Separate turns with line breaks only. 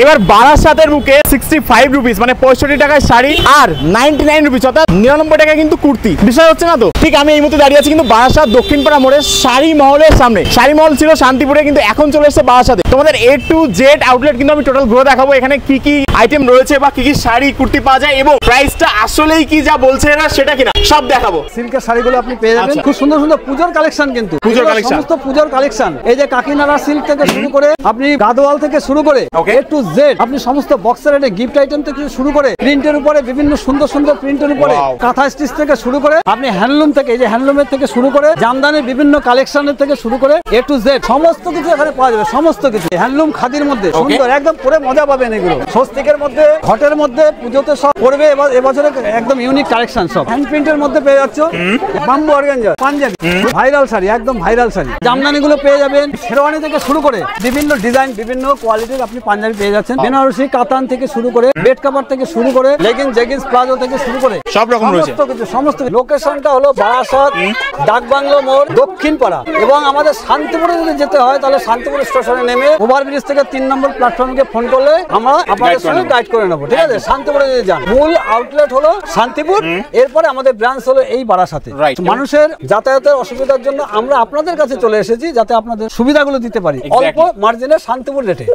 এবার বারাসাতের বুকে 65 রুপিস মানে 65 টাকায় শাড়ি আর 99 রুপিস অর্থাৎ 99 টাকায় কিন্তু কুর্তি। বিষয় হচ্ছে না তো? ঠিক আমি এই মুহূর্তে দাঁড়িয়ে আছি কিন্তু বারাসাত দক্ষিণপাড়া মোড়ে শাড়ি মহলের সামনে। শাড়ি মহল ছিল শান্তিপুরে, কিন্তু এখন চলে এসেছে বারাসাতে। তোমাদের A to Z আউটলেট কিন্তু আমি টোটাল ঘুরে দেখাবো, এখানে কি কি আইটেম রয়েছে বা কি কি শাড়ি কুর্তি পাওয়া যায় এবং প্রাইসটা আসলেই কি যা বলছে এরা সেটা কিনা সব দেখাবো।
সিল্কের শাড়িগুলো আপনি পেয়ে যাবেন, খুব সুন্দর সুন্দর পূজোর কালেকশন, কিন্তু
পূজোর কালেকশন,
সমস্ত পূজোর কালেকশন। এই যে কাকিনাড়া সিল্ক থেকে শুরু করে আপনি গাদোয়াল থেকে শুরু করে A to Z আপনি সমস্ত বক্সের গিফট আইটেম থেকে শুরু করে প্রিন্টের উপরে বিভিন্ন সুন্দর সুন্দর প্রিন্টের উপরে কাঁথা স্টিচ থেকে শুরু করে আপনি হ্যান্ডলুম থেকে এই যে হ্যান্ডলুমের থেকে শুরু করে জামদানির বিভিন্ন কালেকশনের থেকে শুরু করে A to Z সমস্ত কিছু এখানে পাওয়া যাবে। সমস্ত কিছু হ্যান্ডলুম খাদির মধ্যে সুন্দর একদম পরে মজা পাবেন। এগুলো স্বস্তিকের মধ্যে ঘটের মধ্যে পুজোতে সব করবে এবছরে একদম ইউনিক কালেকশন, সব হ্যান্ড প্রিন্টের মধ্যে পেয়ে যাচ্ছে। Bamboo organza Punjabi viral sari, একদম ভাইরাল শাড়ি। জামদানি গুলো পেয়ে যাবেন, শেরওয়ানি থেকে শুরু করে বিভিন্ন ডিজাইন বিভিন্ন কোয়ালিটির আপনি পাঞ্জাবি পেয়ে যাচ্ছেন। বেনারসি কাতান থেকে শুরু করে বেড কভার থেকে শুরু করে লেগিংস জেগিংস প্লাজো থেকে শুরু করে
সব রকম রয়েছে।
সমস্ত লোকেশনটা হলো বারাসাত ডাকবাংলো মোড় দক্ষিণপাড়া, এবং আমাদের শান্তিপুরে যদি যেতে হয় তাহলে শান্তিপুর স্টেশনে নেমে ওভারব্রিজ থেকে 3 নম্বর প্ল্যাটফর্মকে ফোন করলে আমরা আপনাদের সঙ্গে গাইড করে নেবো, ঠিক আছে? শান্তিপুরে যদি যান, মূল আউটলেট হলো শান্তিপুর, এরপরে আমাদের ব্রাঞ্চ হলো এই বারাসাতে। মানুষের যাতায়াতের অসুবিধার জন্য আমরা আপনাদের কাছে চলে এসেছি যাতে আপনাদের সুবিধাগুলো দিতে পারি অল্প মার্জিনে শান্তিপুর রেটে।